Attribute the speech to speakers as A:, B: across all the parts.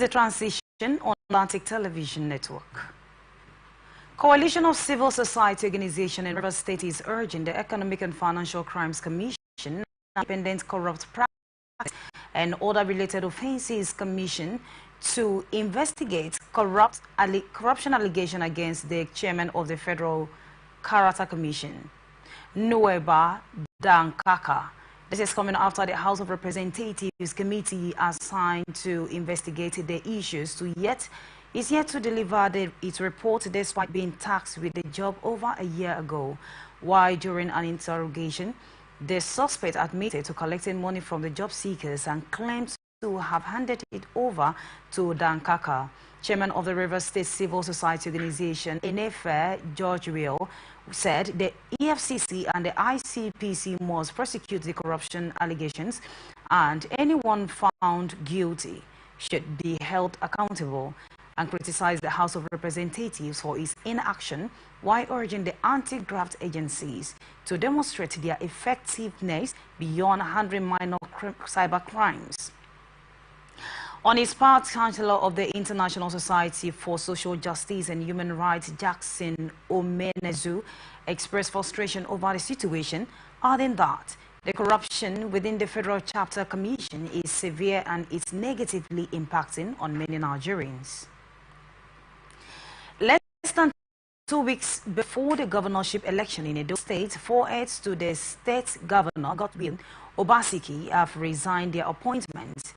A: the transition on Atlantic Television Network. Coalition of civil society organizations in Rivers State is urging the Economic and Financial Crimes Commission, Independent Corrupt Practice and Other Related Offences Commission to investigate corruption allegation against the chairman of the Federal Character Commission, Nueba Dankaka. This is coming after the House of Representatives committee assigned to investigate the issues is yet to deliver its report despite being tasked with the job over a year ago. While during an interrogation, the suspect admitted to collecting money from the job seekers and claimed to have handed it over to Dankaka. Chairman of the Rivers State Civil Society Organization, Enefe George Will, said the EFCC and the ICPC must prosecute the corruption allegations and anyone found guilty should be held accountable, and criticized the House of Representatives for its inaction while urging the anti-graft agencies to demonstrate their effectiveness beyond handling minor cyber crimes. On his part, Chancellor of the International Society for Social Justice and Human Rights, Jackson Omenezu, expressed frustration over the situation, adding that the corruption within the Federal Chapter Commission is severe and it's negatively impacting on many Nigerians. Less than 2 weeks before the governorship election in Edo State, 4 aides to the state governor, Godwin Obaseki, have resigned their appointments.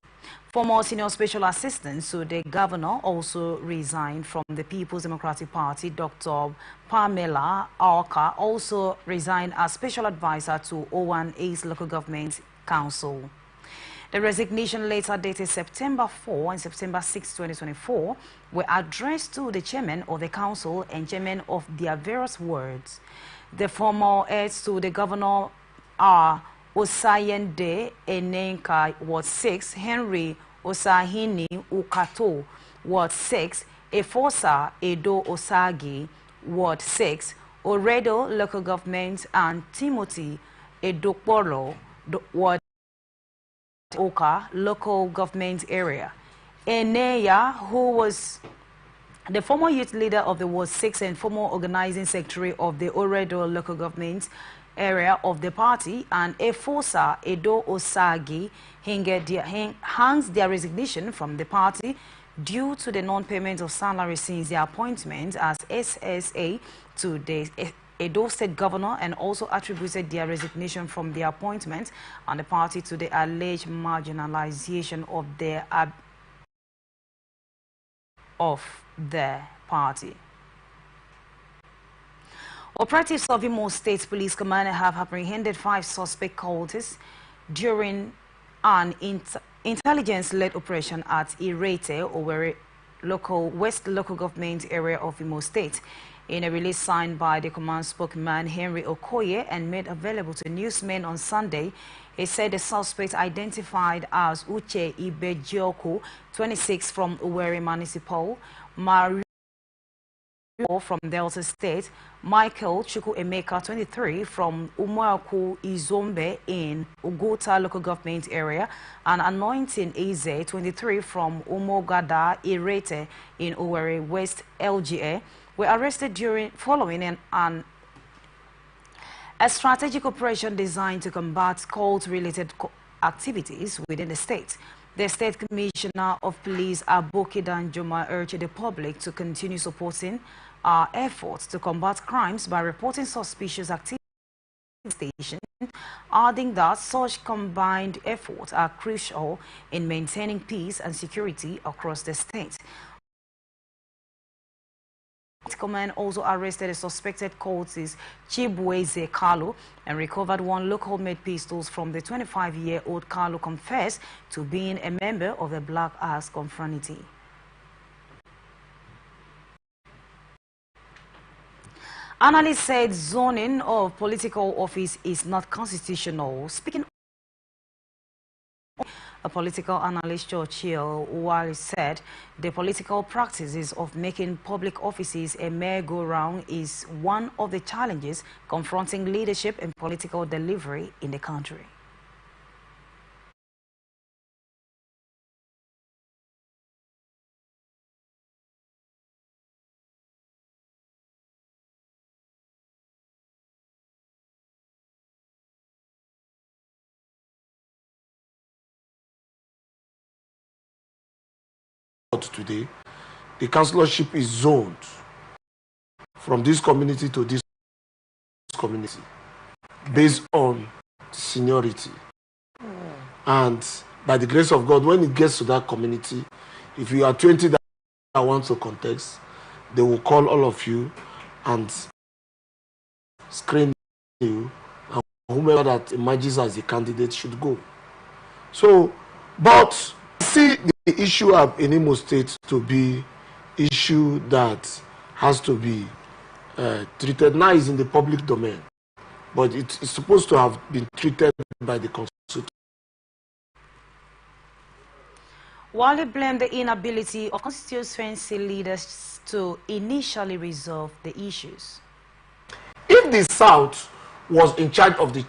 A: Former senior special assistants to the governor also resigned from the People's Democratic Party. Dr. Pamela Alka also resigned as special advisor to O1A's local government council. The resignation, later dated September 4 and September 6, 2024, were addressed to the chairman of the council and chairman of their various wards. The former aides to the governor are Osayende Enenka, Ward 6, Henry Osahini Ukato, Ward 6, Efosa Edo Osagi, Ward 6, Oredo Local Government, and Timothy Edokpolo, Ward Oka Local Government Area. Eneya, who was the former youth leader of the Ward 6 and former organizing secretary of the Oredo Local Government Area of the party, and Efosa Edo Osagi hangs their resignation from the party due to the non-payment of salary since their appointment as SSA to the Edo State Governor, and also attributed their resignation from their appointment and the party to the alleged marginalization of the party. Operatives of Imo State Police Command have apprehended 5 suspect cultists during an intelligence-led operation at Irete, Owerri West Local Government Area of Imo State. In a release signed by the command spokesman Henry Okoye and made available to newsmen on Sunday, he said the suspect, identified as Uche Ibejioku, 26, from Owerri Municipal, Mario from Delta State, Michael Chukwuemeka, 23, from Umuaku Izombe in Ugota Local Government Area, and Anointing Eze, 23, from Umogada Irete in Owerri West LGA, were arrested following a strategic operation designed to combat cult-related activities within the state. The State Commissioner of Police, Aboki Danjuma, urged the public to continue supporting our efforts to combat crimes by reporting suspicious activity in the station, adding that such combined efforts are crucial in maintaining peace and security across the state. Command also arrested a suspected cultist Chibueze Kalu and recovered 1 local-made pistols from the 25-year-old Kalu, confessed to being a member of the Black Axe Confraternity. Analysts said zoning of political office is not constitutional. Speaking, a political analyst, Churchill, while said the political practices of making public offices a merry-go-round is one of the challenges confronting leadership and political delivery in the country.
B: today, the councillorship is zoned from this community to this community based on seniority. And by the grace of God, when it gets to that community, if you are 20 that want to contest, they will call all of you and screen you, and whomever that emerges as a candidate should go. So, but see the issue of in Imo State to be issue that has to be treated now is in the public domain, but it's supposed to have been treated by the Constitution.
A: While he blamed the inability of constituency leaders to initially resolve the issues.
B: If the South was in charge of the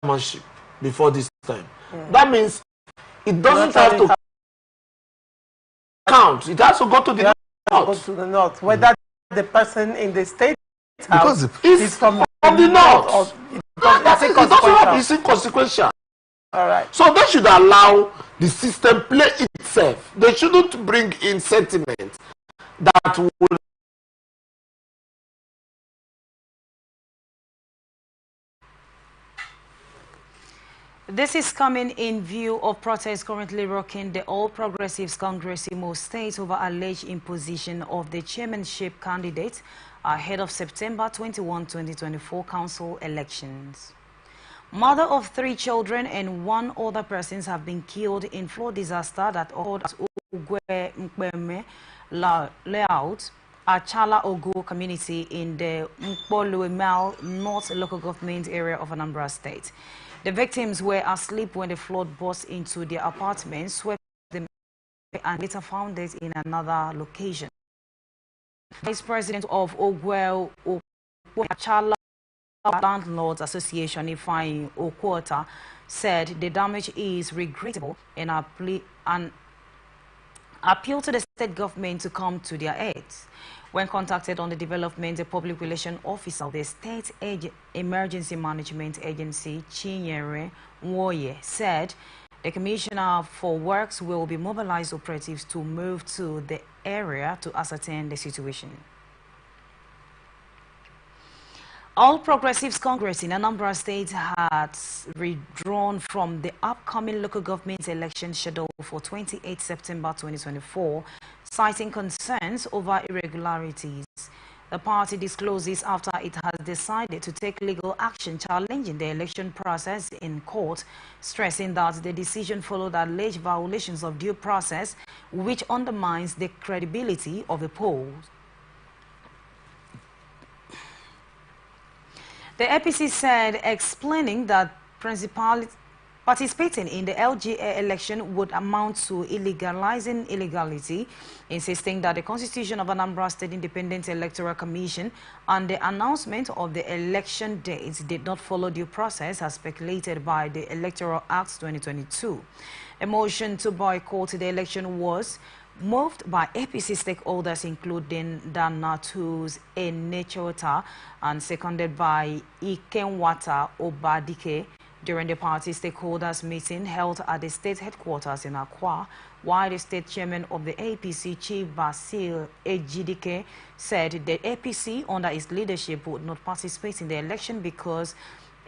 B: chairmanship before this time, that means it doesn't have to count. It has to go to the north.
C: Go to the north. Whether the person in the state house is from
B: the north.
C: It's
B: inconsequential.
C: All right.
B: So they should allow the system play itself. They shouldn't bring in sentiment that would.
A: This is coming in view of protests currently rocking the All Progressives Congress in most states over alleged imposition of the chairmanship candidate ahead of September 21, 2024 council elections. Mother of 3 children and 1 other persons have been killed in flood disaster that occurred at Ogwe Mkpeme layout at Chala Ogo community in the Mkpoluemal North local government area of Anambra State. The victims were asleep when the flood burst into their apartment, swept them, and later found it in another location. Vice President of Ogwe Chala Landlords Association, Ifeanyi Okwota, said the damage is regrettable and appeal to the state government to come to their aid. When contacted on the development, the public relations officer of the State Emergency Management Agency, Chinyere Nwoye, said the Commissioner for Works will be mobilized operatives to move to the area to ascertain the situation. All Progressives Congress in Anambra State has withdrawn from the upcoming local government election schedule for 28 September 2024, citing concerns over irregularities. The party discloses after it has decided to take legal action challenging the election process in court, stressing that the decision followed alleged violations of due process, which undermines the credibility of the polls. The APC said, explaining that participating in the LGA election would amount to illegalizing illegality, insisting that the Constitution of Anambra State Independent Electoral Commission and the announcement of the election dates did not follow due process as speculated by the Electoral Act 2022. A motion to boycott the election was moved by APC stakeholders including Danatus Enechota and seconded by Ikenwata Obadike during the party stakeholders meeting held at the state headquarters in Akwa, while the state chairman of the APC, Chief Basil Ejidike, said the APC under his leadership would not participate in the election because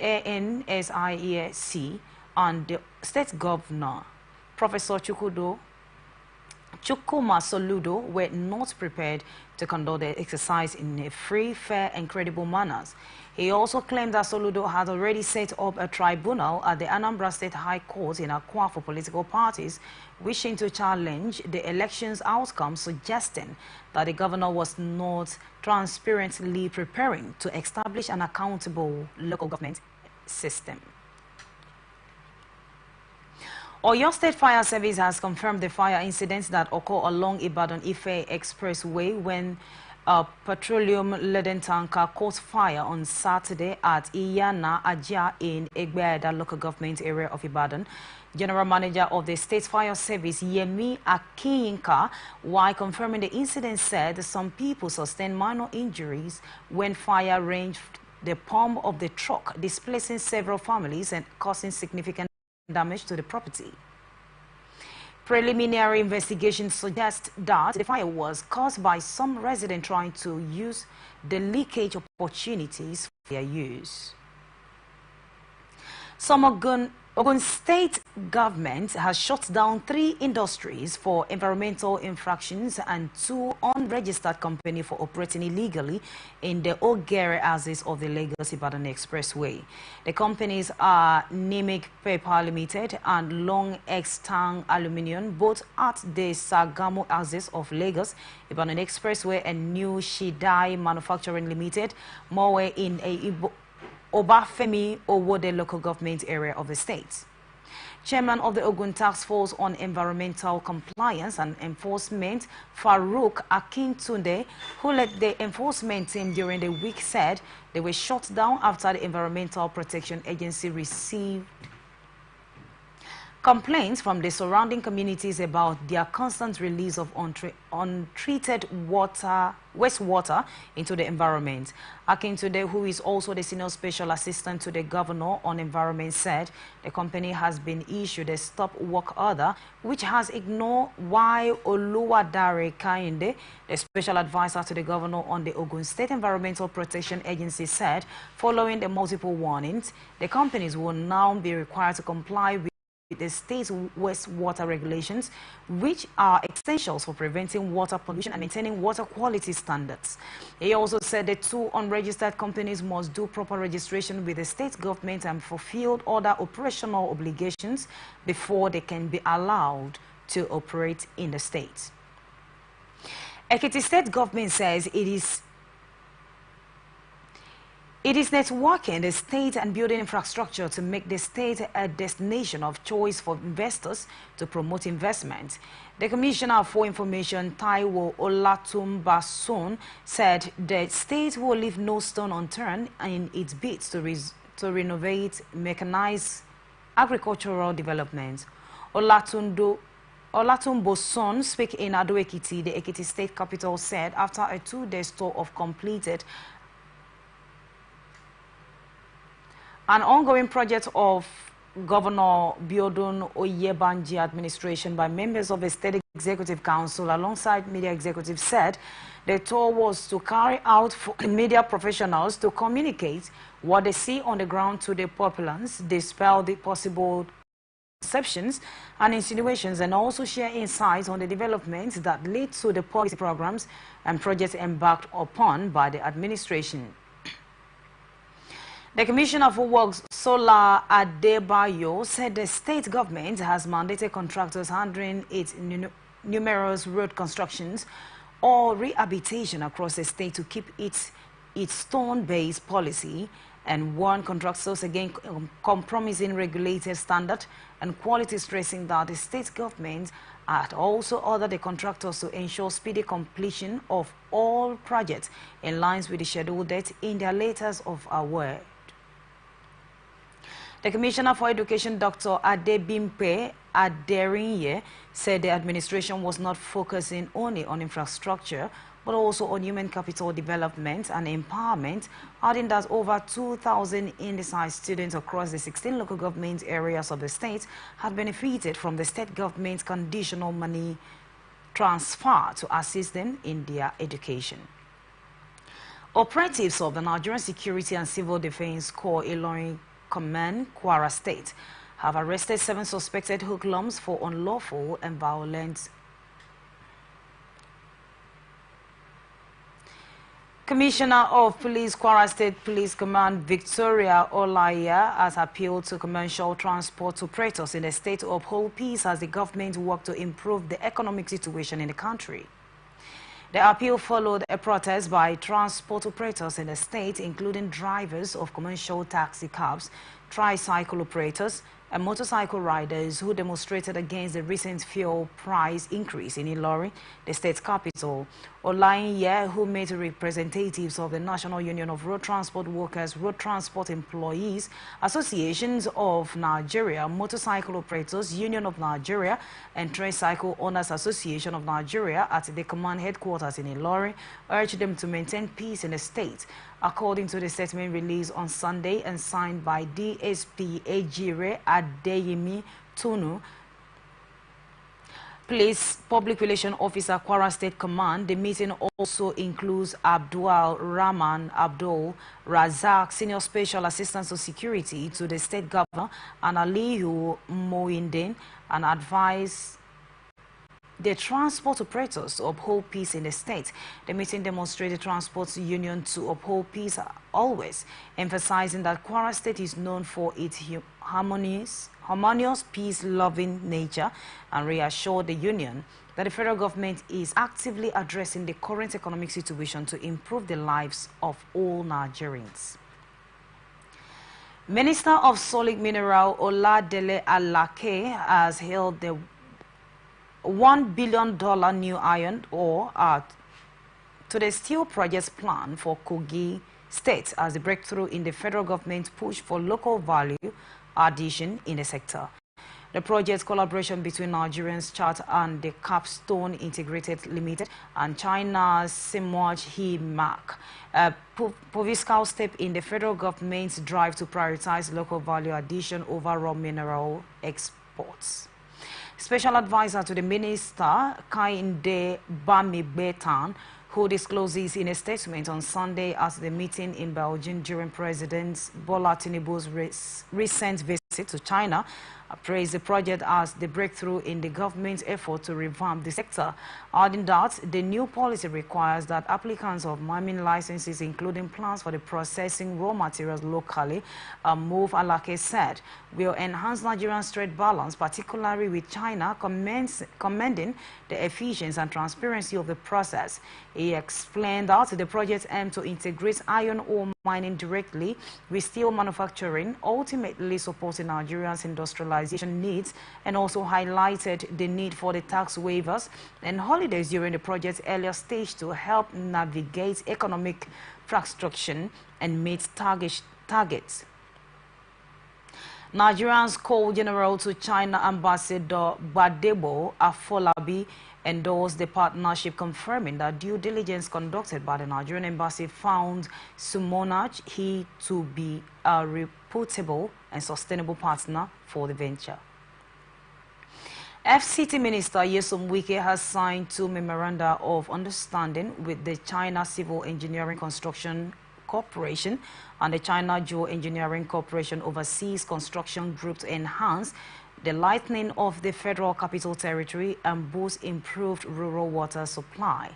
A: ANSIEC and the state governor, Professor Chukuma Soludo, were not prepared to conduct the exercise in a free, fair and credible manner. He also claimed that Soludo had already set up a tribunal at the Anambra State High Court in Akwa for political parties wishing to challenge the election's outcome, suggesting that the governor was not transparently preparing to establish an accountable local government system. Oyo State Fire Service has confirmed the fire incidents that occurred along Ibadan-Ife Expressway when a petroleum-laden tanker caught fire on Saturday at Iyana Ajia in Egbeda local government area of Ibadan. General Manager of the State Fire Service, Yemi Akiyinka, while confirming the incident, said some people sustained minor injuries when fire ranged the pump of the truck, displacing several families and causing significant damage to the property. Preliminary investigations suggest that the fire was caused by some residents trying to use the leakage opportunities for their use. Some Ogun State government has shut down 3 industries for environmental infractions and 2 unregistered companies for operating illegally in the Ogere axis of the Lagos-Ibadan Expressway. The companies are Nimic Paper Limited and Long X-Tang Aluminium, both at the Sagamu axis of Lagos-Ibadan Expressway, and New Shidai Manufacturing Limited, Mowe in a Obafemi Owode local government area of the state. Chairman of the Ogun Task Force on Environmental Compliance and Enforcement, Farouk Akintunde, who led the enforcement team during the week, said they were shut down after the Environmental Protection Agency received complaints from the surrounding communities about their constant release of untreated wastewater into the environment. Akintunde, who is also the Senior Special Assistant to the Governor on Environment, said the company has been issued a stop work order, which has ignored why Oluwadare Kainde, the Special Advisor to the Governor on the Ogun State Environmental Protection Agency, said following the multiple warnings, the companies will now be required to comply with the state's wastewater regulations, which are essentials for preventing water pollution and maintaining water quality standards. He also said the 2 unregistered companies must do proper registration with the state government and fulfill other operational obligations before they can be allowed to operate in the state. Ekiti State government says it is networking the state and building infrastructure to make the state a destination of choice for investors to promote investment. The Commissioner for Information, Taiwo Olatunbasun, said the state will leave no stone unturned in its bids to renovate mechanized agricultural development. Olatunbosun, speaking in Ado-Ekiti, the Ekiti State capital, said after a 2-day tour of completed an ongoing project of Governor Biodun Oyebanji administration by members of the State Executive Council alongside media executives, said the tour was to carry out for media professionals to communicate what they see on the ground to the populace, dispel the possible conceptions and insinuations, and also share insights on the developments that lead to the policy programs and projects embarked upon by the administration. The Commissioner for Works, Sola Adebayo, said the state government has mandated contractors handling its numerous road constructions or rehabilitation across the state to keep its stone-based policy and warn contractors against compromising regulated standard and quality, stressing that the state government had also ordered the contractors to ensure speedy completion of all projects in line with the scheduled date in their letters of award. The Commissioner for Education, Dr. Adebimpe Aderinye, said the administration was not focusing only on infrastructure, but also on human capital development and empowerment, adding that over 2,000 indisciplined students across the 16 local government areas of the state had benefited from the state government's conditional money transfer to assist them in their education. Operatives of the Nigerian Security and Civil Defense Corps Ilorin Command, Kwara State, have arrested 7 suspected hoodlums for unlawful and violent. Commissioner of Police, Kwara State Police Command, Victoria Olaya, has appealed to commercial transport operators in the state to uphold peace as the government works to improve the economic situation in the country. The appeal followed a protest by transport operators in the state, including drivers of commercial taxi cabs, tricycle operators, and motorcycle riders who demonstrated against the recent fuel price increase in Ilorin, the state's capital. Olaiye, who met representatives of the National Union of Road Transport Workers, Road Transport Employees, Associations of Nigeria, Motorcycle Operators, Union of Nigeria, and Tricycle Owners Association of Nigeria at the command headquarters in Ilorin, urged them to maintain peace in the state. According to the statement released on Sunday and signed by DSP Ejire Adeyemi Tunu, Police Public Relations Officer, Kwara State Command. The meeting also includes Abdul Rahman Abdul Razak, Senior Special Assistant to Security to the State Governor, and Aliyu Moindin, and advised the transport operators to uphold peace in the state. The meeting demonstrated the transport union to uphold peace always, emphasizing that Kwara State is known for its harmonious, peace-loving nature, and reassured the union that the federal government is actively addressing the current economic situation to improve the lives of all Nigerians. Minister of Solid Mineral Oladele Alake has hailed the $1 billion new iron ore to the steel projects plan for Kogi State as a breakthrough in the federal government's push for local value addition in the sector. The project collaboration between Nigerians Chart and the Capstone Integrated Limited and China's Simwaj He-Mak, a pivotal step in the federal government's drive to prioritize local value addition over raw mineral exports. Special advisor to the minister, Kainde Bamigbetan, who discloses in a statement on Sunday at the meeting in Belgium during President Bola Tinubu's recent visit to China, praised the project as the breakthrough in the government's effort to revamp the sector, adding that the new policy requires that applicants of mining licenses, including plans for the processing raw materials locally, move, Alake said, will enhance Nigeria's trade balance, particularly with China, commending the efficiency and transparency of the process. He explained that the project aimed to integrate iron ore mining directly with steel manufacturing, ultimately supporting Nigeria's industrialization needs, and also highlighted the need for the tax waivers and holidays during the project's earlier stage to help navigate economic frustration and meet targets. Nigeria's co-general to China Ambassador Gbadebo Afolabi endorsed the partnership, confirming that due diligence conducted by the Nigerian embassy found Sumonaj He to be a reputable and sustainable partner for the venture. FCT Minister Nyesom Wike has signed 2 memoranda of understanding with the China Civil Engineering Construction Corporation and the China Geoengineering Corporation Overseas Construction Group to enhance the lightening of the Federal Capital Territory and boost improved rural water supply.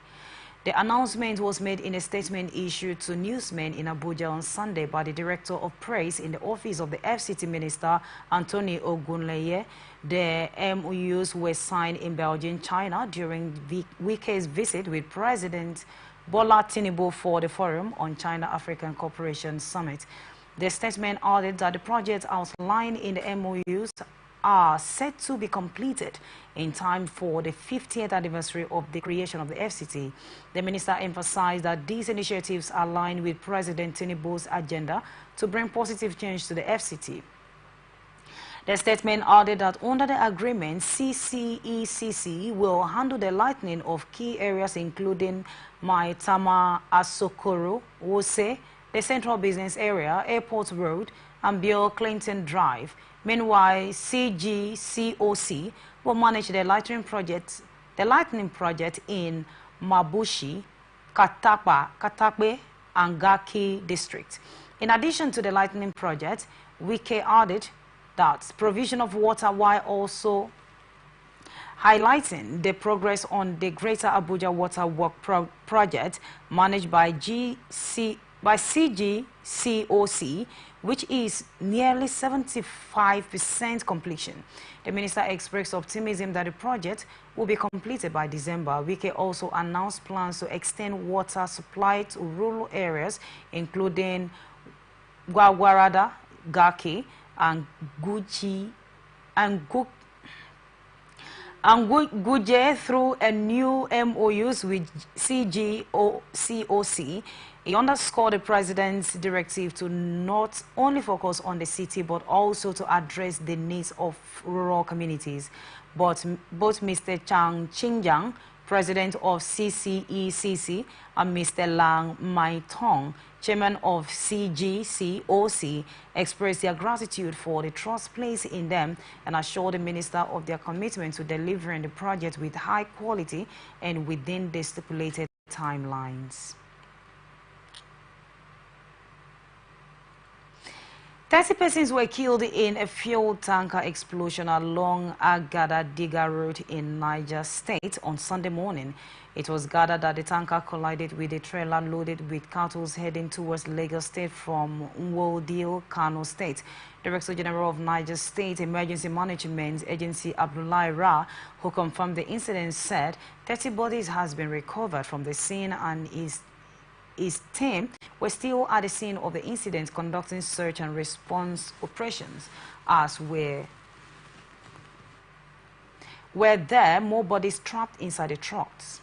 A: The announcement was made in a statement issued to newsmen in Abuja on Sunday by the Director of Press in the office of the FCT Minister, Anthony Ogunleye. The MOUs were signed in Belgium, China during Wike's visit with President Bola Tinubu for the Forum on China-African Cooperation Summit. The statement added that the projects outlined in the MOUs are set to be completed in time for the 50th anniversary of the creation of the FCT. The minister emphasized that these initiatives align with President Tinubu's agenda to bring positive change to the FCT. The statement added that under the agreement, CCECC will handle the lightening of key areas including Maitama, Asokoro, Wose, the Central Business Area, Airport Road, and Bill Clinton Drive. Meanwhile, CGCOC will manage the lightening project in Mabushi, Katakbe, and Gaki districts. In addition to the lightening project, Wike added that provision of water while also highlighting the progress on the Greater Abuja Water Work project managed by CGCOC, which is nearly 75% completion. The minister expressed optimism that the project will be completed by December. Wike also announced plans to extend water supply to rural areas, including Gwagwarada, Gaki, and Guji, and Guje through a new MOUs with CGCOC. He underscored the president's directive to not only focus on the city but also to address the needs of rural communities. But both Mr. Chang Qingjiang, president of CCECC, and Mr. Lang Maitong Chairman of CGCOC expressed their gratitude for the trust placed in them and assured the minister of their commitment to delivering the project with high quality and within the stipulated timelines. 30 persons were killed in a fuel tanker explosion along Agada-Diga Road in Niger State on Sunday morning. It was gathered that the tanker collided with a trailer loaded with cattle heading towards Lagos State from Nwodil, Kano State. Director General of Niger State Emergency Management Agency Abdullahi Ra, who confirmed the incident, said 30 bodies has been recovered from the scene and his team were still at the scene of the incident conducting search and response operations. As were there more bodies trapped inside the trucks.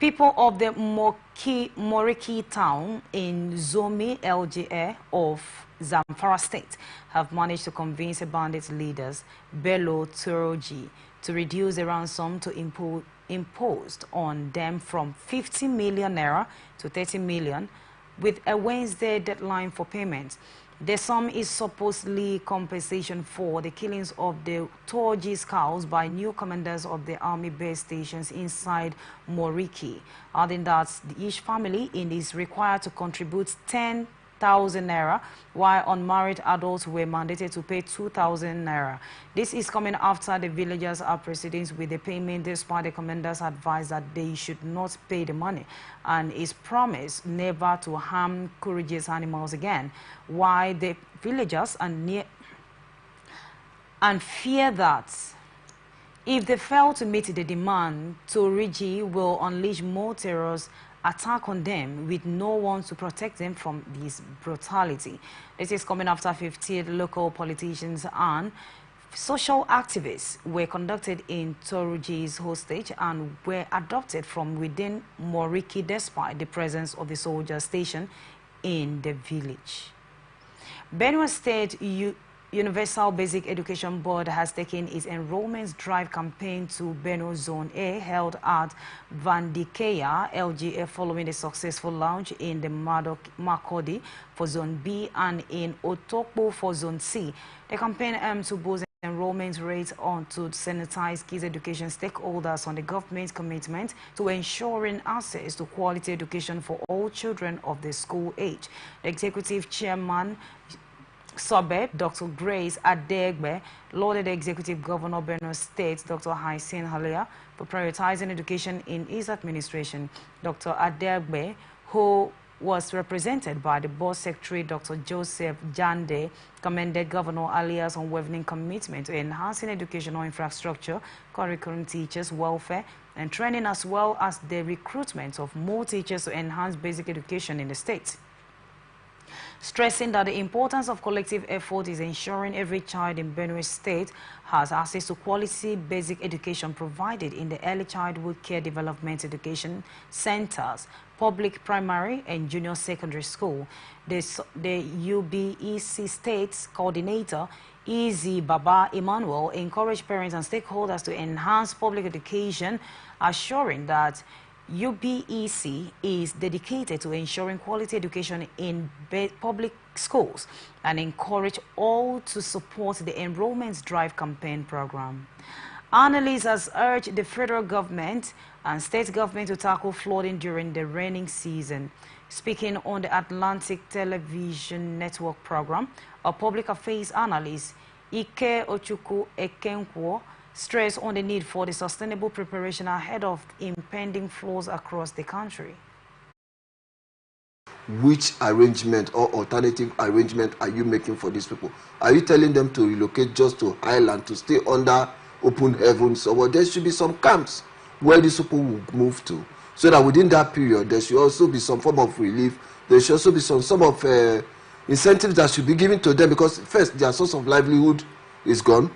A: People of the Moriki town in Zomi LGA of Zamfara State have managed to convince the bandit leaders, Bello Turoji, to reduce the ransom to imposed on them from 50 million naira to 30 million, with a Wednesday deadline for payment. The sum is supposedly compensation for the killings of the Torji scouts by new commanders of the army base stations inside Moriki, adding that each family is required to contribute 10,000 naira, while unmarried adults were mandated to pay 2,000 naira. This is coming after the villagers are proceeding with the payment, despite the commanders advised that they should not pay the money and is promised never to harm courageous animals again, while the villagers fear that if they fail to meet the demand, Toriji will unleash more terrorist attack on them with no one to protect them from this brutality. This is coming after 15 local politicians and social activists were conducted in Toruji's hostage and were adopted from within Moriki despite the presence of the soldier station in the village. Benue State Universal Basic Education Board has taken its enrollment drive campaign to Benue Zone A, held at Vandikeya LGA, following the successful launch in the Makodi for Zone B and in Otokpo for Zone C. The campaign aims to boost enrollment rates on to sanitize kids education stakeholders on the government's commitment to ensuring access to quality education for all children of the school age. The executive chairman Sobe, Dr. Grace Adegbe, lauded the Executive Governor of Benue State, Dr. Haisin Halia, for prioritizing education in his administration. Dr. Adegbe, who was represented by the Board Secretary, Dr. Joseph Jande, commended Governor Alia's unwavering commitment to enhancing educational infrastructure, curriculum, teachers' welfare, and training, as well as the recruitment of more teachers to enhance basic education in the state. Stressing that the importance of collective effort is ensuring every child in Benue State has access to quality basic education provided in the early childhood care development education centers, public primary and junior secondary school. The UBEC State's coordinator, Easy Baba Emmanuel, encouraged parents and stakeholders to enhance public education, assuring that UBEC is dedicated to ensuring quality education in public schools and encourage all to support the Enrollment Drive campaign program. Analysts has urged the federal government and state government to tackle flooding during the raining season. Speaking on the Atlantic Television Network program, a public affairs analyst, Ike Ochuku Ekenkwo, stress on the need for the sustainable preparation ahead of impending floods across the country.
B: Which arrangement or alternative arrangement are you making for these people? Are you telling them to relocate just to highland, to stay under open heavens, or there should be some camps where these people will move to, so that within that period there should also be some form of relief, there should also be some of incentives that should be given to them, because first, their source of livelihood is gone.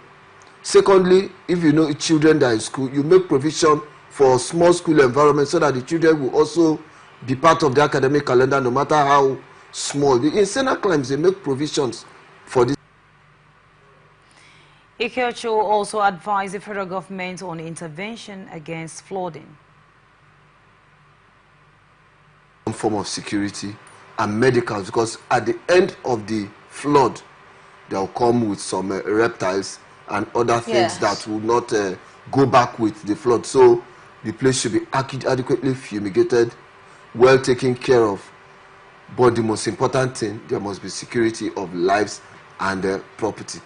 B: Secondly, if you know children that are in school, you make provision for small school environment so that the children will also be part of the academic calendar, no matter how small. In Sena climes, they make provisions for this.
A: Ikeocho also advised the federal government on intervention against flooding.
D: form of security, and medicals, because at the end of the flood, they'll come with some reptiles and other things that will not go back with the flood. So the place should be adequately fumigated, well taken care of. But the most important thing, there must be security of lives and property.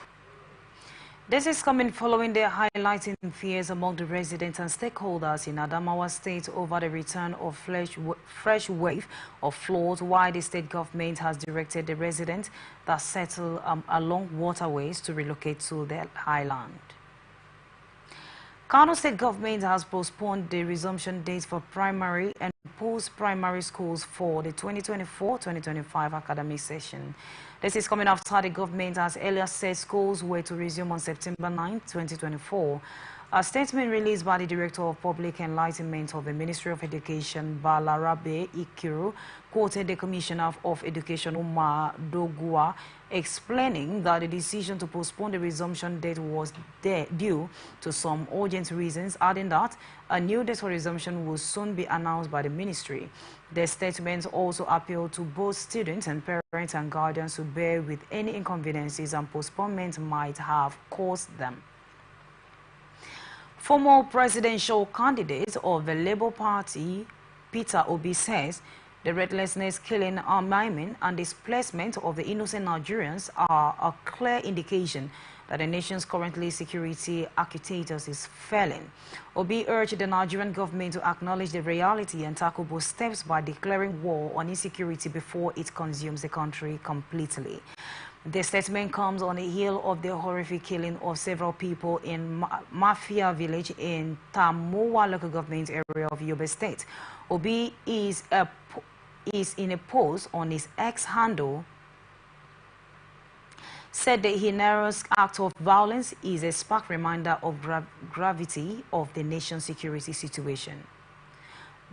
A: This is coming following the highlighting fears among the residents and stakeholders in Adamawa State over the return of fresh wave of floods, while the state government has directed the residents that settle along waterways to relocate to the highland. Kano State government has postponed the resumption dates for primary and post-primary schools for the 2024-2025 academic session. This is coming after the government has earlier said schools were to resume on September 9, 2024. A statement released by the Director of Public Enlightenment of the Ministry of Education, Balarabe Ikiru, quoted the Commissioner of Education, Umar Dogua, explaining that the decision to postpone the resumption date was due to some urgent reasons, adding that a new date for resumption will soon be announced by the ministry. The statement also appealed to both students and parents and guardians to bear with any inconveniences and postponement might have caused them. Former presidential candidate of the Labour Party, Peter Obi, says the relentless killing, maiming and displacement of the innocent Nigerians are a clear indication that the nation's currently security architecture is failing. Obi urged the Nigerian government to acknowledge the reality and tackle both steps by declaring war on insecurity before it consumes the country completely. The statement comes on the heel of the horrific killing of several people in Mafia village in Tamowa local government area of Yobe State. Obi is in a post on his X handle said the heinous act of violence is a stark reminder of gravity of the nation's security situation.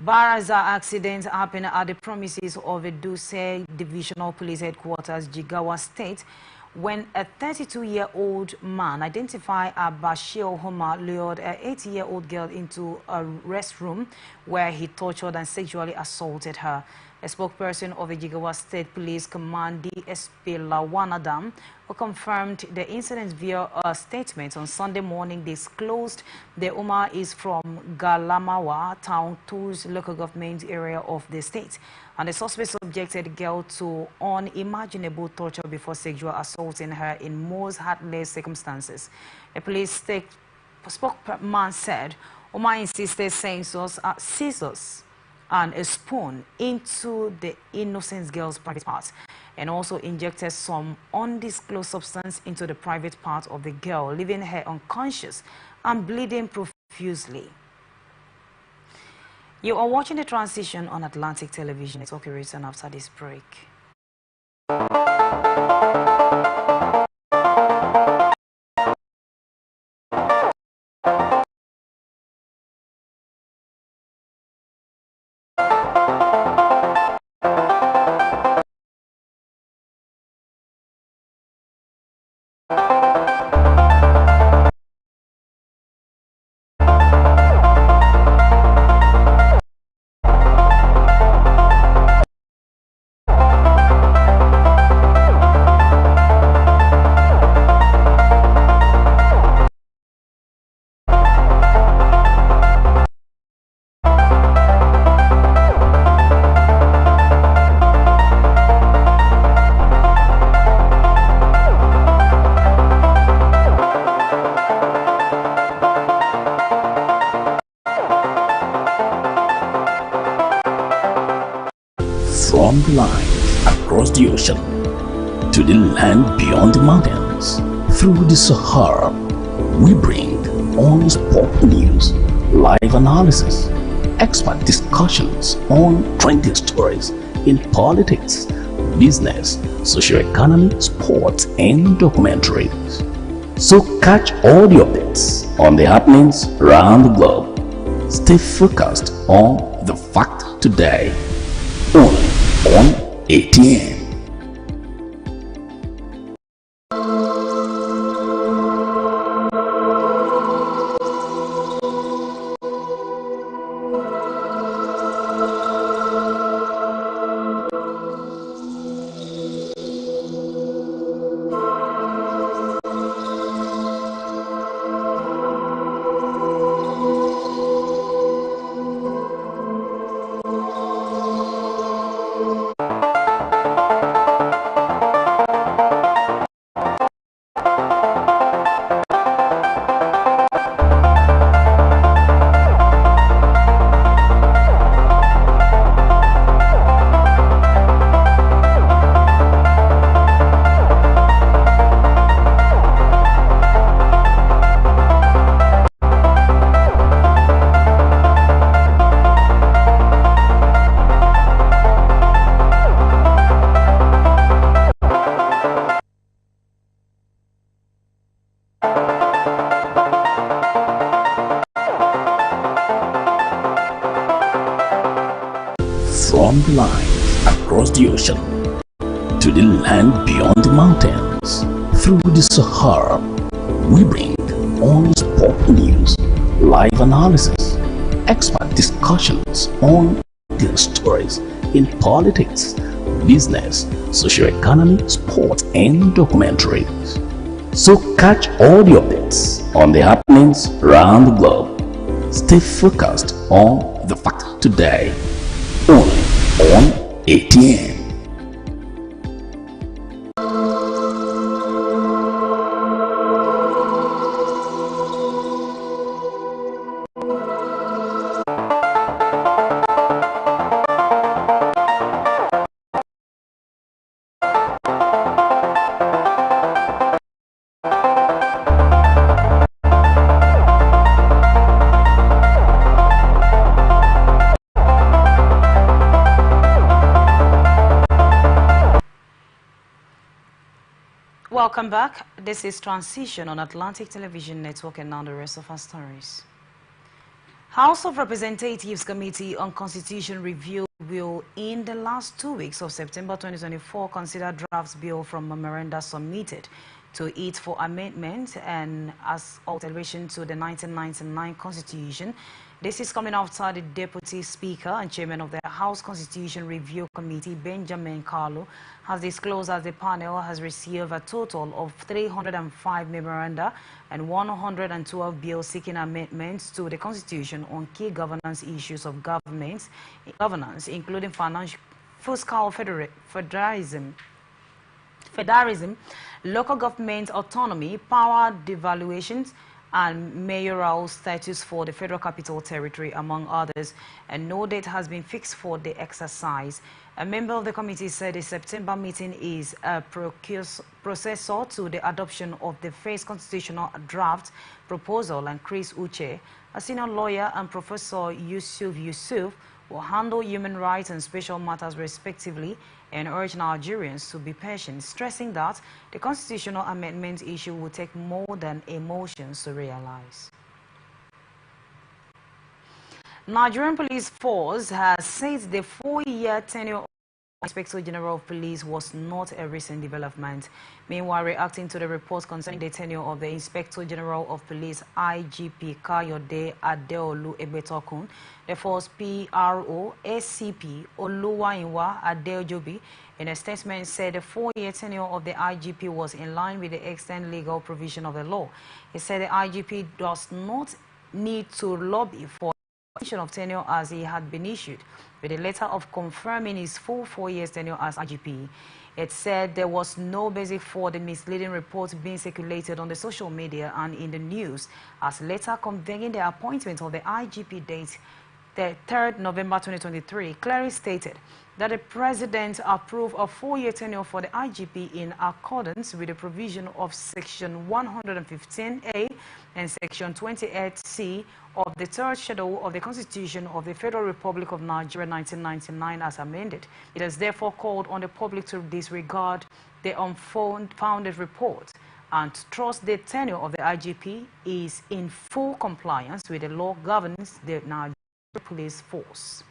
A: Baraza accident happened at the premises of the Duse Divisional Police Headquarters, Jigawa State, when a 32-year-old man identified as Bashir Homa lured an 8-year-old girl into a restroom where he tortured and sexually assaulted her. A spokesperson of the Jigawa State Police Command, DSP Lawanadam, who confirmed the incident via a statement on Sunday morning, disclosed the Umar is from Galamawa Town, Tools local government area of the state, and the suspect subjected the girl to unimaginable torture before sexual assaulting her in most heartless circumstances. A police spokesman said Umar insisted saying scissors and a spoon into the innocent girl's private parts and also injected some undisclosed substance into the private part of the girl, leaving her unconscious and bleeding profusely. You are watching the transition on Atlantic Television. It's okay, return after this break.
E: From the line across the ocean to the land beyond the mountains, through the Sahara, we bring on-spot news, live analysis, expert discussions on trending stories in politics, business, socio-economy, sports, and documentaries. So catch all the updates on the happenings around the globe. Stay focused on the fact today, only on ATN. the ocean to the land beyond the mountains. Through the Sahara, we bring on-spot news, live analysis, expert discussions on the stories in politics, business, socio-economy, sports, and documentaries. So catch all the updates on the happenings around the globe. Stay focused on the fact today, only on ATN.
A: Welcome back. This is Transition on Atlantic Television Network, and now the rest of our stories. House of Representatives Committee on Constitution Review will, in the last 2 weeks of September 2024, consider draft bill from memoranda submitted to it for amendment and as alteration to the 1999 Constitution. This is coming after the Deputy Speaker and Chairman of the House Constitution Review Committee, Benjamin Carlo, has disclosed that the panel has received a total of 305 memoranda and 112 bills seeking amendments to the Constitution on key governance issues of governance, including fiscal federalism, local government autonomy, power devaluations, and mayoral status for the Federal Capital Territory, among others, and no date has been fixed for the exercise. A member of the committee said the September meeting is a precursor to the adoption of the first constitutional draft proposal, and Chris Uche, a senior lawyer, and Professor Yusuf will handle human rights and special matters respectively, and urge Nigerians to be patient, stressing that the constitutional amendment issue will take more than emotions to realize. Nigerian Police Force has said the 4-year tenure of Inspector General of Police was not a recent development. Meanwhile, reacting to the report concerning the tenure of the Inspector General of Police IGP Kayode Adeolu Ebetokun, the force PRO SCP Oluwayinwa Adeojobi, in a statement, said the 4-year tenure of the IGP was in line with the extant legal provision of the law. He said the IGP does not need to lobby for extension of tenure, as he had been issued with a letter of confirming his full 4 years tenure as IGP. It said there was no basis for the misleading reports being circulated on the social media and in the news, as letter conveying the appointment of the IGP date, the 3rd November 2023, clearly stated that the President approved a 4-year tenure for the IGP in accordance with the provision of Section 115A and Section 28C of the 3rd Schedule of the Constitution of the Federal Republic of Nigeria 1999 as amended. It has therefore called on the public to disregard the unfounded report and to trust the tenure of the IGP is in full compliance with the law governing the Nigerian Police Force.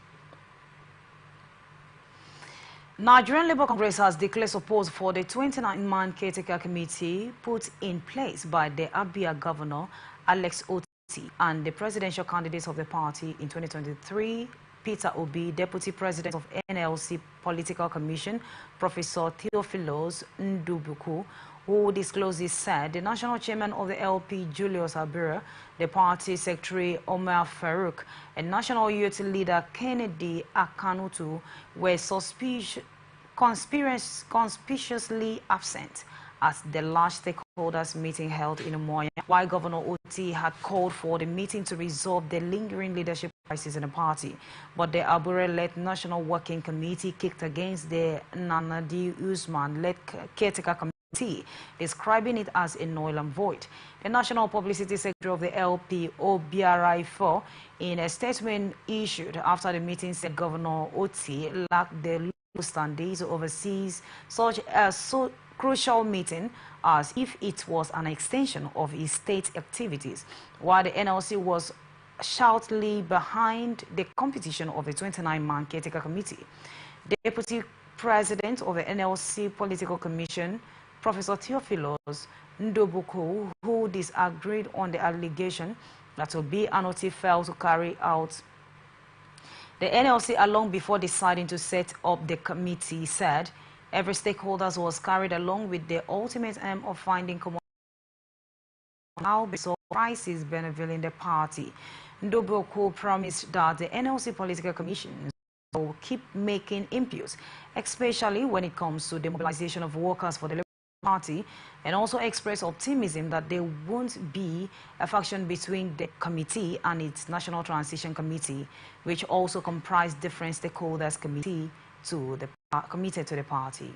A: Nigerian Labour Congress has declared support for the 29-man caretaker committee put in place by the Abia Governor Alex Oti and the presidential candidates of the party in 2023, Peter Obi, Deputy President of NLC Political Commission, Professor Theophilos Ndubuku, who disclosed this, said the national chairman of the LP, Julius Abura, the party secretary, Omar Farouk, and national youth leader, Kennedy Akanutu, were conspicuously absent at the large stakeholders meeting held in Umoya, while Governor Oti had called for the meeting to resolve the lingering leadership crisis in the party. But the Abure-led National Working Committee kicked against the Nanadi Usman-led caretaker committee, describing it as a null and void. The National Publicity Secretary of the LP, Obiara-Ifo, in a statement issued after the meeting, said Governor Oti lacked the legal standing to oversee such a crucial meeting as if it was an extension of his state activities, while the NLC was shoutly behind the competition of the 29-man caretaker committee. Deputy President of the NLC Political Commission, Professor Theophilus Ndobuko, who disagreed on the allegation that Obi Anoti failed to carry out the NLC along before deciding to set up the committee, said every stakeholder was carried along with the ultimate aim of finding common how resolve crisis benefiting the party. Ndobuko promised that the NLC Political Commission will keep making inputs, especially when it comes to the mobilization of workers for the Labour Party, and also expressed optimism that there won't be a faction between the committee and its National Transition Committee, which also comprised different stakeholders committed to the party.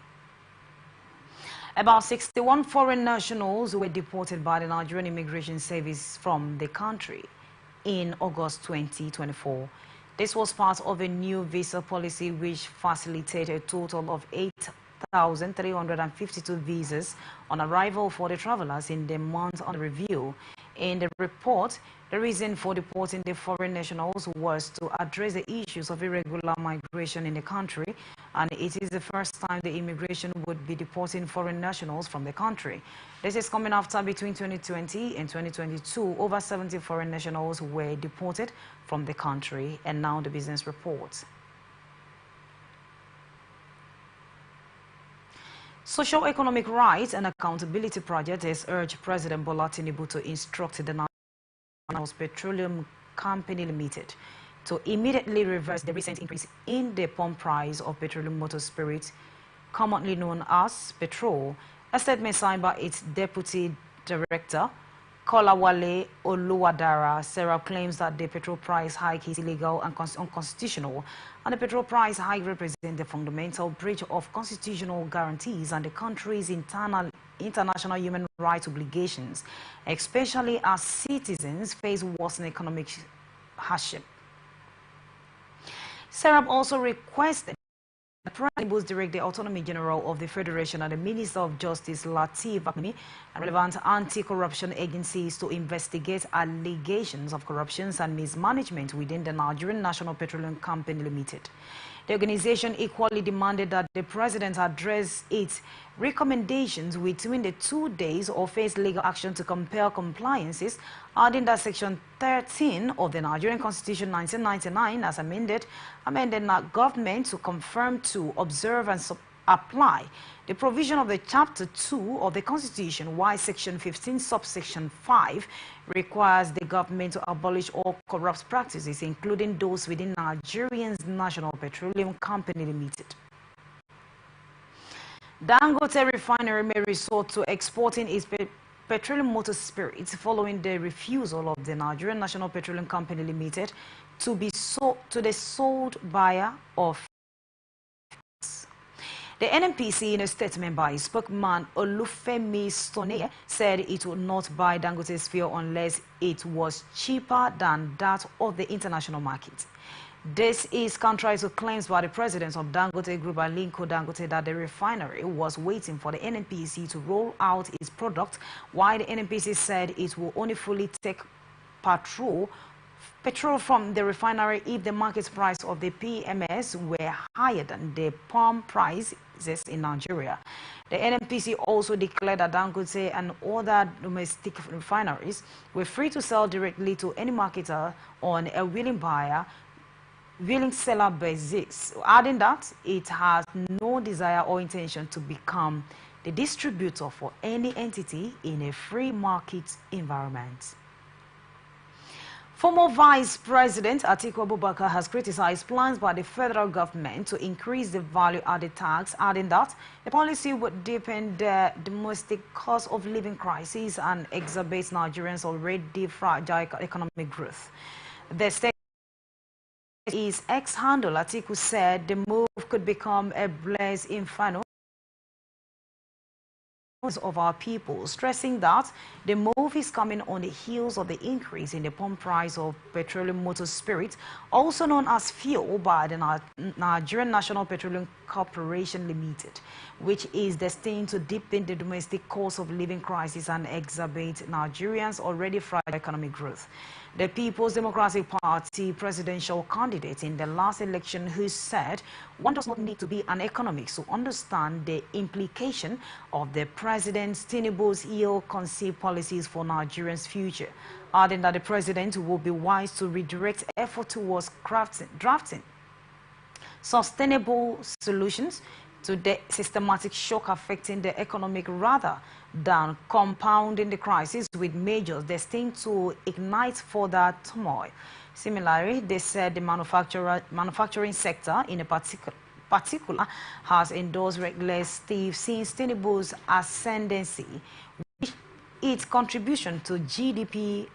A: About 61 foreign nationals were deported by the Nigerian Immigration Service from the country in August 2024. This was part of a new visa policy which facilitated a total of 8,352 visas on arrival for the travelers in the month under review. In the report, the reason for deporting the foreign nationals was to address the issues of irregular migration in the country, and it is the first time the immigration would be deporting foreign nationals from the country. This is coming after between 2020 and 2022, over 70 foreign nationals were deported from the country, and now the business reports. Socio-Economic Rights and Accountability Project has urged President Bola Tinubu to instruct the National Petroleum Company Limited to immediately reverse the recent increase in the pump price of petroleum motor spirit, commonly known as petrol. A statement signed by its Deputy Director, Kolawale Oluwadara, Sarah claims that the petrol price hike is illegal and unconstitutional, and the petrol price hike represents the fundamental breach of constitutional guarantees and the country's international human rights obligations, especially as citizens face worsening economic hardship. Sarah also requested the President direct the Attorney General of the Federation and the Minister of Justice Lateef Fagbemi and relevant anti-corruption agencies to investigate allegations of corruption and mismanagement within the Nigerian National Petroleum Company Limited. The organization equally demanded that the President address its recommendations within the 2 days or face legal action to compel compliances, adding that Section 13 of the Nigerian Constitution 1999 as amended the government to confirm, to observe and apply the provision of the Chapter 2 of the Constitution, while Section 15 subsection 5 requires the government to abolish all corrupt practices, including those within Nigeria's National Petroleum Company Limited. Dangote Refinery may resort to exporting its petroleum motor spirits following the refusal of the Nigerian National Petroleum Company Limited to be sold to the sole buyer of. The NNPC, in a statement by spokesman Olufemi Stoneye, said it would not buy Dangote's fuel unless it was cheaper than that of the international market. This is contrary to claims by the president of Dangote Group, Aliko Dangote, that the refinery was waiting for the NNPC to roll out its product, while the NNPC said it will only fully take petrol from the refinery if the market price of the PMS were higher than the pump prices in Nigeria. The NNPC also declared that Dangote and other domestic refineries were free to sell directly to any marketer on a willing seller basis, adding that it has no desire or intention to become the distributor for any entity in a free market environment. Former Vice President Atiku Abubakar has criticized plans by the federal government to increase the value-added tax, adding that the policy would deepen the domestic cost of living crisis and exacerbate Nigerians' already fragile economic growth. The state is ex-handle Atiku said the move could become a blaze inferno of our people, stressing that the move is coming on the heels of the increase in the pump price of petroleum motor spirit, also known as fuel, by the Nigerian National Petroleum Corporation Limited, which is destined to deepen the domestic cost of living crisis and exacerbate Nigerians' already fragile economic growth. The People's Democratic Party presidential candidate in the last election, who said one does not need to be an economist to understand the implication of the President Tinubu's ill-conceived policies for Nigerians' future, adding that the president will be wise to redirect effort towards drafting sustainable solutions to the systematic shock affecting the economic rather than compounding the crisis with measures destined to ignite further turmoil. Similarly, they said the manufacturing sector in a particular has endorsed reckless steps since Tinubu's ascendancy, with its contribution to GDP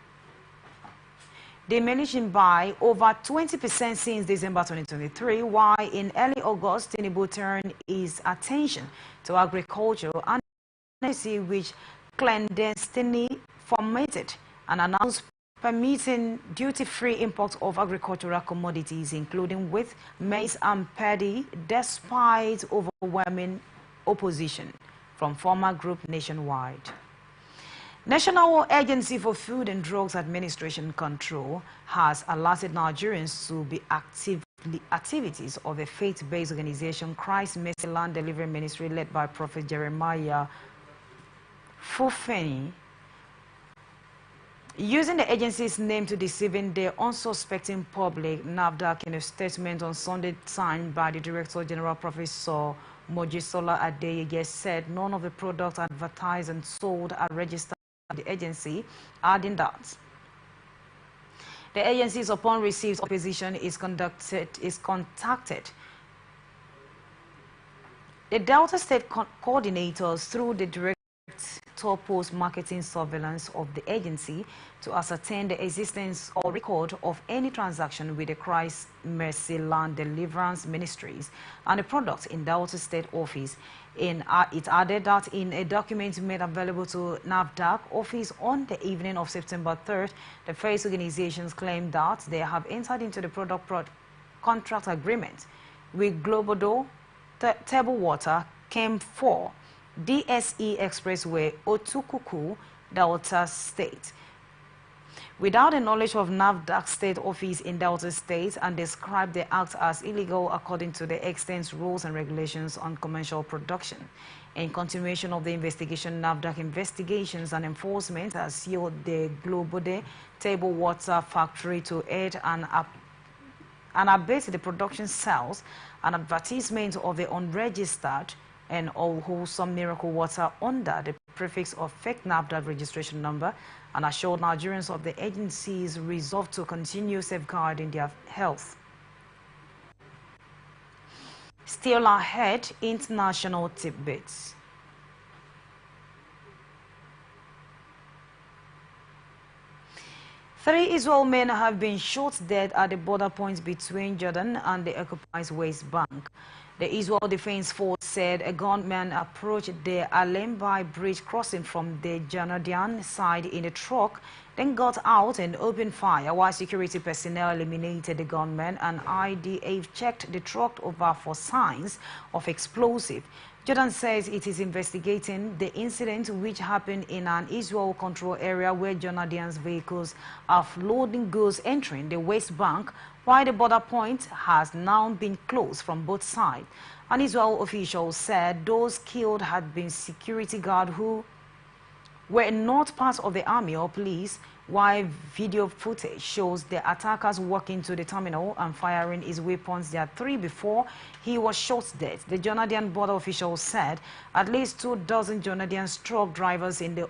A: diminishing by over 20% since December 2023, while in early August, Tinubu turned his attention to agriculture and energy, which clandestinely formatted and announced permitting duty-free import of agricultural commodities, including wheat, maize, and paddy, despite overwhelming opposition from farmer groups nationwide. National Agency for Food and Drugs Administration Control has alerted Nigerians to be activities of a faith-based organization, Christ Mercy Land Delivery Ministry, led by Prophet Jeremiah Fufeni, using the agency's name to deceiving the unsuspecting public. NAFDAC, in a statement on Sunday signed by the Director General, Professor Mojisola Adeyeye, said none of the products advertised and sold are registered the agency, adding that the agencies, upon receipt of opposition, is contacted the Delta State coordinators through the direct post marketing surveillance of the agency to ascertain the existence or record of any transaction with the Christ Mercy Land Deliverance Ministries and the products in Delta State office. It added that in a document made available to NAFDAC office on the evening of September 3rd, the first organizations claimed that they have entered into the product contract agreement with Globodo, Table Water, Chem 4, DSE Expressway, Otukuku, Delta State, without the knowledge of NAFDAC state office in Delta State, and described the act as illegal according to the extant rules and regulations on commercial production. In continuation of the investigation, NAFDAC investigations and enforcement has sealed the Globode Table Water factory to aid and abate the production cells and advertisement of the unregistered and all wholesome miracle water under the prefix of fake NAFDAC registration number, and assured Nigerians of the agency's resolve to continue safeguarding their health. Still ahead, international tidbits. Three Israeli men have been shot dead at the border points between Jordan and the occupied West Bank. The Israel Defense Force said a gunman approached the Alembai Bridge crossing from the Jordanian side in a truck, then got out and opened fire while security personnel eliminated the gunman, and IDF checked the truck over for signs of explosive. Jordan says it is investigating the incident, which happened in an Israel-controlled area where Jordanian vehicles are loading goods entering the West Bank, while the border point has now been closed from both sides. An Israel official said those killed had been security guards who were not part of the army or police, while video footage shows the attackers walking to the terminal and firing his weapons. There are three before he was shot dead. The Jordanian border official said at least 24 Jordanian truck drivers in the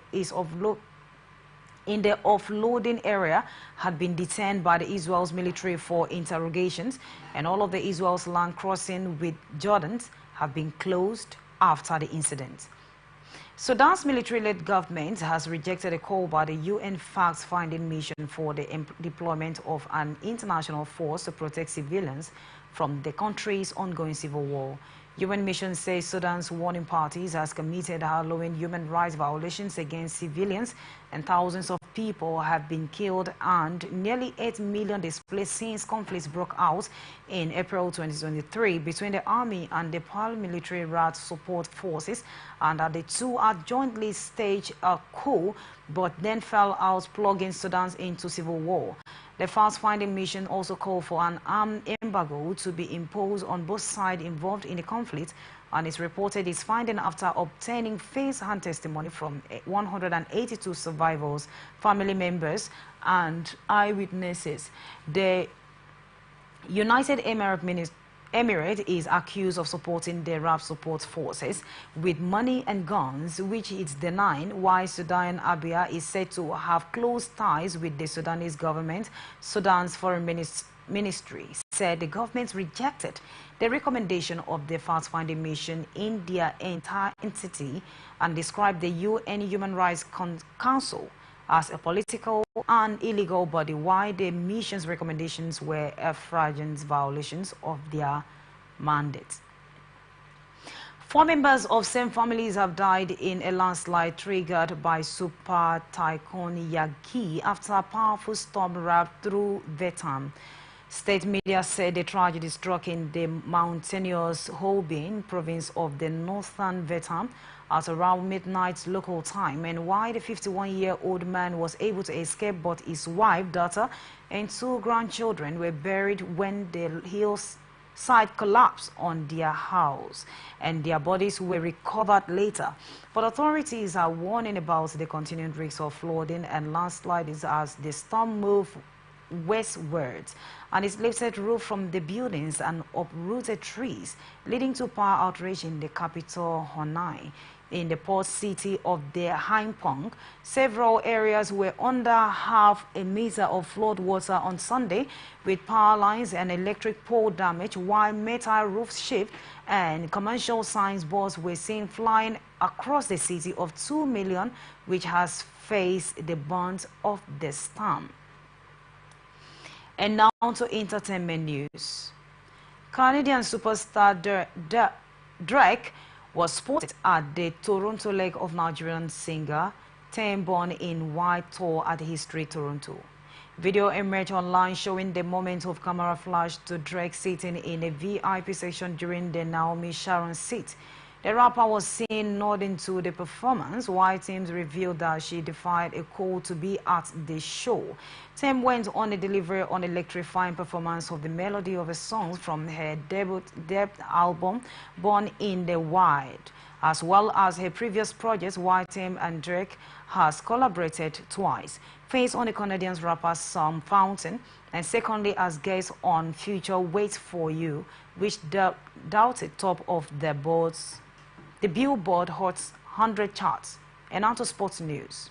A: offloading area had been detained by the Israel's military for interrogations, and all of the Israel's land crossing with Jordan have been closed after the incident. Sudan's military-led government has rejected a call by the UN fact-finding mission for the deployment of an international force to protect civilians from the country's ongoing civil war. UN mission says Sudan's warning parties has committed harrowing human rights violations against civilians, and thousands of people have been killed and nearly 8 million displaced since conflicts broke out in April 2023 between the army and the paramilitary Rat support forces, and that the two had jointly staged a coup but then fell out, plunging Sudan into civil war. The fact-finding mission also called for an armed embargo to be imposed on both sides involved in the conflict, and it's reported its finding after obtaining first-hand testimony from 182 survivors, family members, and eyewitnesses. The United Emirates is accused of supporting the Arab support forces with money and guns, which it's denying, while Sudan Abiy is said to have close ties with the Sudanese government. Sudan's foreign ministry said the government rejected the recommendation of the fact-finding mission in their entire entity and described the UN Human Rights Council as a political and illegal body, while the mission's recommendations were flagrant violations of their mandate. 4 members of same families have died in a landslide triggered by super typhoon Yagi after a powerful storm wrapped through Vietnam. State media said the tragedy struck in the mountainous Ho Binh province of the northern Vietnam at around midnight local time, and while the 51-year-old man was able to escape, but his wife, daughter, and 2 grandchildren were buried when the hillside collapsed on their house, and their bodies were recovered later. But authorities are warning about the continued risks of flooding and landslides as the storm moved westwards, and it lifted roof from the buildings and uprooted trees, leading to power outrage in the capital, Hanoi. In the port city of the Haiphong, several areas were under half a meter of flood water on Sunday, with power lines and electric pole damage, while metal roofs shipped and commercial signs boards were seen flying across the city of 2 million, which has faced the brunt of the storm. And now to entertainment news. Canadian superstar Drake was spotted at the Toronto leg of Nigerian singer Tim born in white tour at History Toronto. Video emerged online showing the moment of camera flash to Drake sitting in a VIP section during the Naomi Sharon seat. The rapper was seen nodding to the performance, while Tim revealed that she defied a call to be at the show. Tim went on a delivery on electrifying performance of the melody of a song from her debut album, Born in the Wild, as well as her previous projects, while Tim and Drake has collaborated twice. First on the Canadian rapper's song Fountain, and secondly as guest on future Wait For You, which doubted top of the Billboard Hot 100 charts. And now to sports news.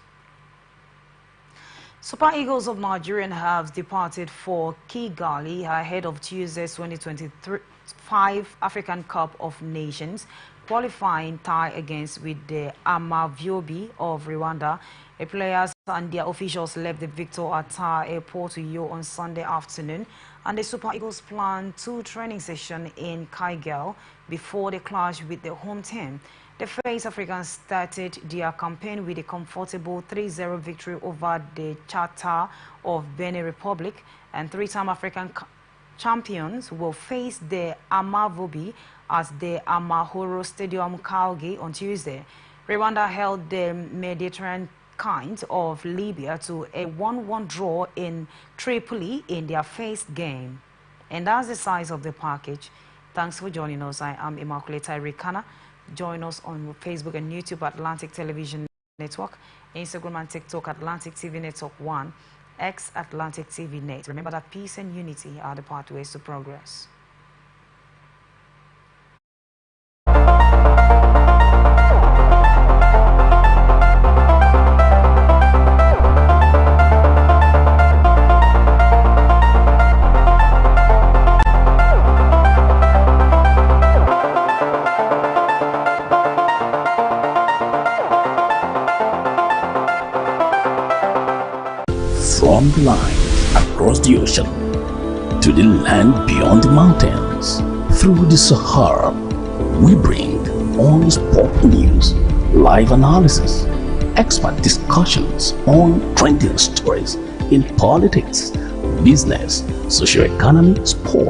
A: Super Eagles of Nigeria have departed for Kigali ahead of Tuesday's 2025 African Cup of Nations qualifying tie against with the Amavubi of Rwanda. The players and their officials left the Victor Atta Airport to Yo on Sunday afternoon, and the Super Eagles planned 2 training sessions in Kigali before the clash with the home team. The Face Africans started their campaign with a comfortable 3-0 victory over the Chata of Benin Republic, and 3-time African champions will face the Amavubi at the Amahoro Stadium, Kaougi, on Tuesday. Rwanda held the Mediterranean kind of Libya to a 1-1 draw in Tripoli in their first game. And that's the size of the package. Thanks for joining us. I am Immaculate Irikana. Join us on Facebook and YouTube at Atlantic Television Network, Instagram and TikTok at Atlantic TV Network 1, X Atlantic TV Net. Remember that peace and unity are the pathways to progress.
E: From the lines across the ocean to the land beyond the mountains, through the Sahara, We bring on-spot news, live analysis, expert discussions on trending stories in politics, business, socio-economy, sport,